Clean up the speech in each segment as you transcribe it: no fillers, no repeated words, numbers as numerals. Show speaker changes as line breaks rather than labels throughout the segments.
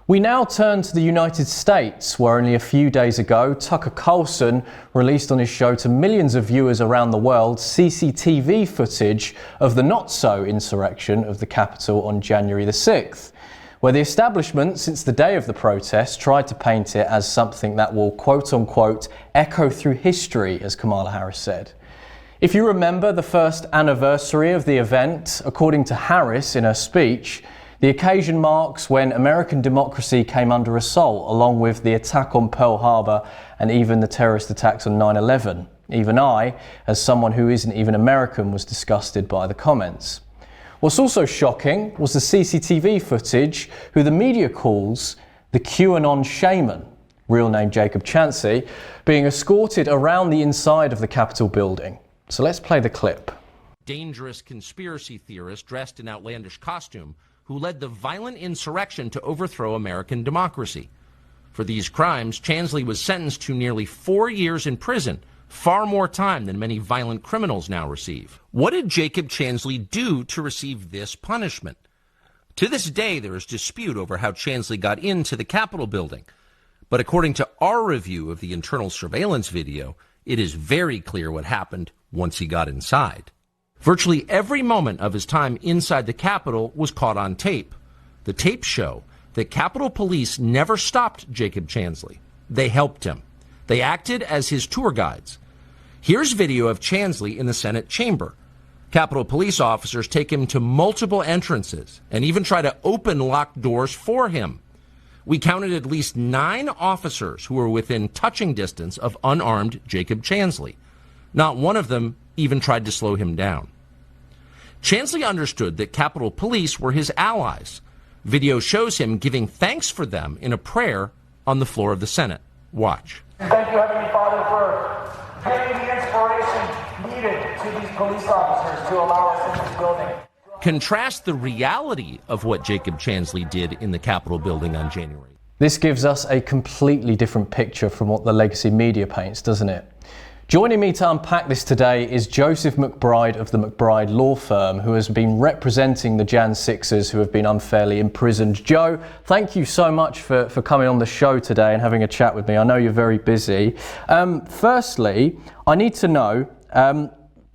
We now turn to the United States, where only a few days ago, Tucker Carlson released on his show to millions of viewers around the world CCTV footage of the not-so-insurrection of the Capitol on January the 6th, where the establishment, since the day of the protest, tried to paint it as something that will, quote-unquote, echo through history, as Kamala Harris said. If you remember the first anniversary of the event, according to Harris in her speech, the occasion marks when American democracy came under assault, along with the attack on Pearl Harbor and even the terrorist attacks on 9/11. Even I, as someone who isn't even American, was disgusted by the comments. What's also shocking was the CCTV footage, who the media calls the QAnon shaman, real name Jacob Chancy, being escorted around the inside of the Capitol building. So let's play the clip.
Dangerous conspiracy theorist dressed in outlandish costume who led the violent insurrection to overthrow American democracy. For these crimes, Chansley was sentenced to nearly 4 years in prison, far more time than many violent criminals now receive. What did Jacob Chansley do to receive this punishment? To this day, there is dispute over how Chansley got into the Capitol building. But according to our review of the internal surveillance video, it is very clear what happened once he got inside. Virtually every moment of his time inside the Capitol was caught on tape. The tapes show that Capitol Police never stopped Jacob Chansley. They helped him. They acted as his tour guides. Here's video of Chansley in the Senate chamber. Capitol Police officers take him to multiple entrances and even try to open locked doors for him. We counted at least 9 officers who were within touching distance of unarmed Jacob Chansley. Not one of them even tried to slow him down. Chansley understood that Capitol Police were his allies. Video shows him giving thanks for them in a prayer on the floor of the Senate. Watch.
Thank you, Heavenly Father, for giving the inspiration needed to these police officers to allow us in this building.
Contrast the reality of what Jacob Chansley did in the Capitol building on January.
This gives us a completely different picture from what the legacy media paints, doesn't it? Joining me to unpack this today is Joseph McBride of the McBride Law Firm, who has been representing the Jan 6ers who have been unfairly imprisoned. Joe, thank you so much for coming on the show today and having a chat with me. I know you're very busy. Firstly, I need to know,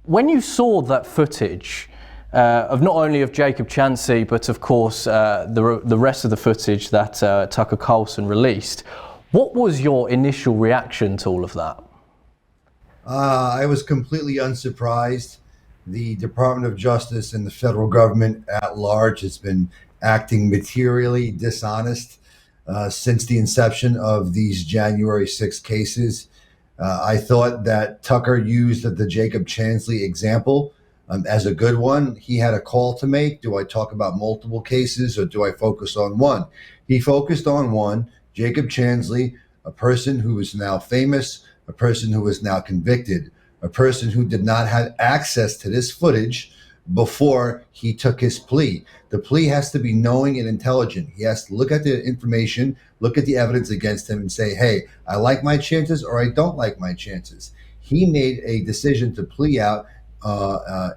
when you saw that footage of not only of Jacob Chancy, but of course the rest of the footage that Tucker Carlson released, what was your initial reaction to all of that?
I was completely unsurprised. The Department of Justice and the federal government at large has been acting materially dishonest since the inception of these January 6 cases. I thought that Tucker used the Jacob Chansley example as a good one. He had a call to make. Do I talk about multiple cases or do I focus on one? He focused on one, Jacob Chansley, a person who is now famous, a person who is now convicted, a person who did not have access to this footage before he took his plea. The plea has to be knowing and intelligent. He has to look at the information, look at the evidence against him and say, hey, I like my chances or I don't like my chances. He made a decision to plea out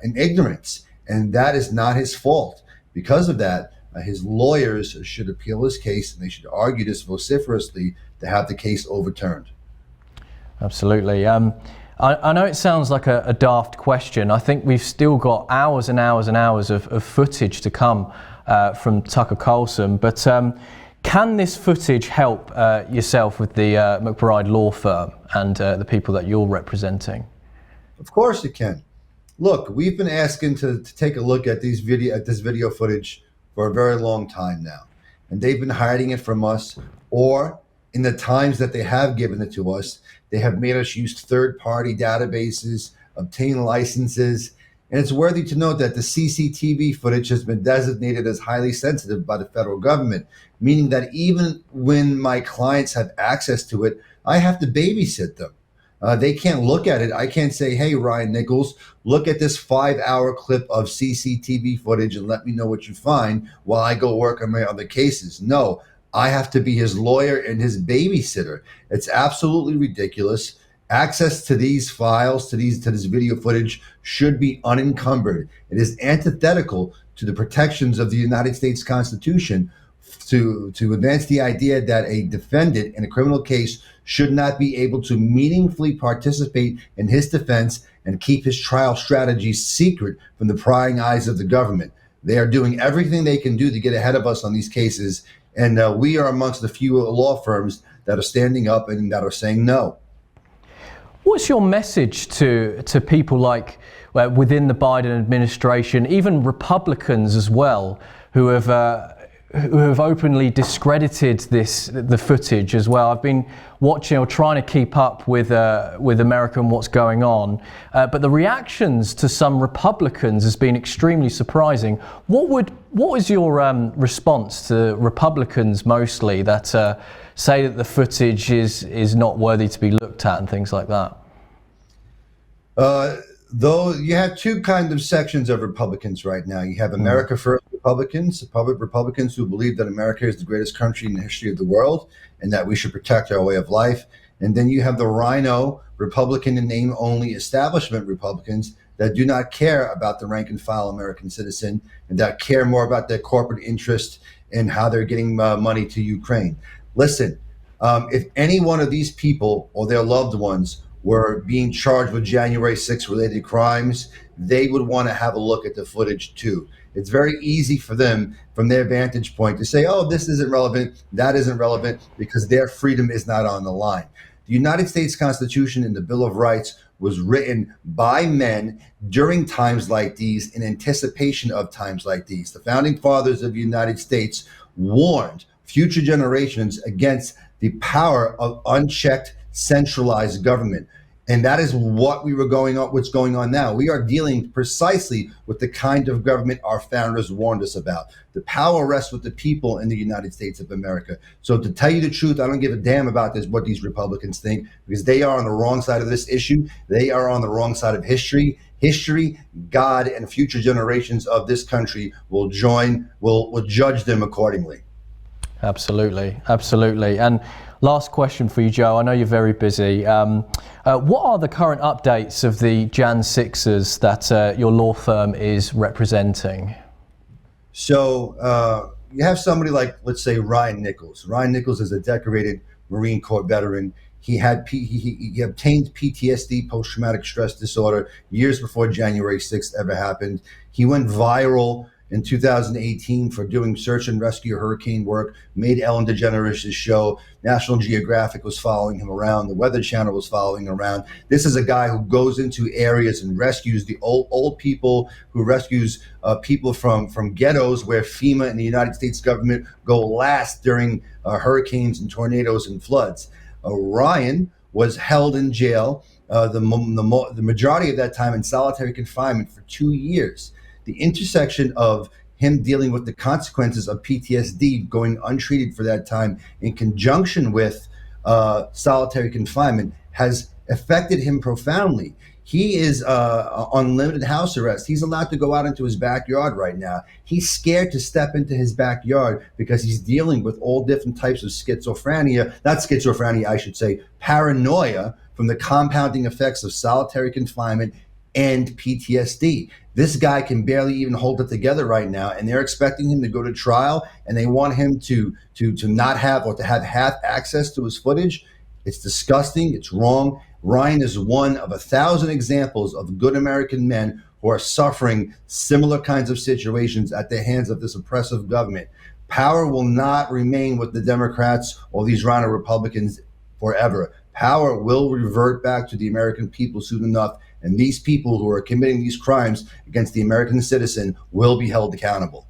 in ignorance, and that is not his fault. Because of that, his lawyers should appeal his case and they should argue this vociferously to have the case overturned. Absolutely.
I know it sounds like a daft question. I think we've still got hours and hours and hours of footage to come from Tucker Carlson, but can this footage help yourself with the McBride Law Firm and the people that you're representing?
Of course it can. Look, we've been asking to take a look at this video footage for a very long time now, and they've been hiding it from us, or in the times that they have given it to us, they have made us use third-party databases, obtain licenses, and it's worthy to note that the CCTV footage has been designated as highly sensitive by the federal government, meaning that even when my clients have access to it, I have to babysit them. They can't look at it. I can't say, hey, Ryan Nichols, look at this 5-hour clip of CCTV footage and let me know what you find while I go work on my other cases. No, I have to be his lawyer and his babysitter. It's absolutely ridiculous. Access to these files, to this video footage should be unencumbered. It is antithetical to the protections of the United States Constitution to advance the idea that a defendant in a criminal case should not be able to meaningfully participate in his defense and keep his trial strategies secret from the prying eyes of the government. They are doing everything they can do to get ahead of us on these cases, and we are amongst the few law firms that are standing up and that are saying no.
What's your message to people like within the Biden administration, even Republicans as well, who have openly discredited the footage as well? I've been watching or trying to keep up with America and what's going on, but the reactions to some Republicans has been extremely surprising. What was your response to Republicans mostly that say that the footage is not worthy to be looked at and things like that?
Though you have two kinds of sections of Republicans right now. You have America First Republicans, Republicans who believe that America is the greatest country in the history of the world and that we should protect our way of life. And then you have the Rhino Republican and name only establishment Republicans that do not care about the rank and file American citizen and that care more about their corporate interest and how they're getting money to Ukraine. Listen, if any one of these people or their loved ones were being charged with January 6th related crimes, they would want to have a look at the footage too. It's very easy for them, from their vantage point, to say, oh, this isn't relevant, that isn't relevant, because their freedom is not on the line. The United States Constitution and the Bill of Rights was written by men during times like these, in anticipation of times like these. The founding fathers of the United States warned future generations against the power of unchecked, centralized government. And that is what's going on now. We are dealing precisely with the kind of government our founders warned us about. The power rests with the people in the United States of America. So to tell you the truth, I don't give a damn about what these Republicans think, because they are on the wrong side of this issue. They are on the wrong side of history. History, God, and future generations of this country will judge them accordingly.
Absolutely, absolutely. And last question for you, Joe. I know you're very busy. What are the current updates of the Jan 6ers that your law firm is representing?
So you have somebody like, let's say, Ryan Nichols. Ryan Nichols is a decorated Marine Corps veteran. He obtained PTSD, post-traumatic stress disorder, years before January 6th ever happened. He went viral in 2018 for doing search and rescue hurricane work, made Ellen DeGeneres' show. National Geographic was following him around. The Weather Channel was following him around. This is a guy who goes into areas and rescues the old people, who rescues people from ghettos where FEMA and the United States government go last during hurricanes and tornadoes and floods. Ryan was held in jail, the majority of that time in solitary confinement for 2 years. The intersection of him dealing with the consequences of PTSD, going untreated for that time, in conjunction with solitary confinement, has affected him profoundly. He is on limited house arrest. He's allowed to go out into his backyard right now. He's scared to step into his backyard because he's dealing with all different types of paranoia from the compounding effects of solitary confinement and PTSD. This guy can barely even hold it together right now, and they're expecting him to go to trial, and they want him to not have, or to have half access to his footage. It's disgusting. It's wrong. Ryan is one of 1,000 examples of good American men who are suffering similar kinds of situations at the hands of this oppressive government. Power will not remain with the Democrats or these Rhino Republicans forever. Power will revert back to the American people soon enough, and these people who are committing these crimes against the American citizen will be held accountable.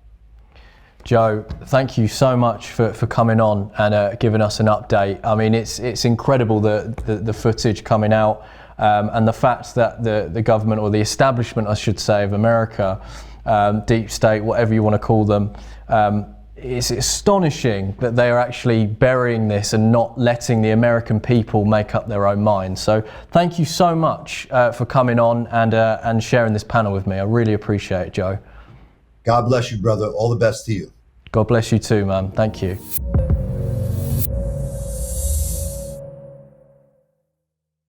Joe, thank you so much for coming on and giving us an update. I mean, it's incredible the footage coming out, and the fact that the government, or the establishment, I should say, of America, deep state, whatever you want to call them, it's astonishing that they are actually burying this and not letting the American people make up their own minds. So thank you so much for coming on and sharing this panel with me. I really appreciate it, Joe.
God bless you, brother. All the best to you.
God bless you too, man. Thank you.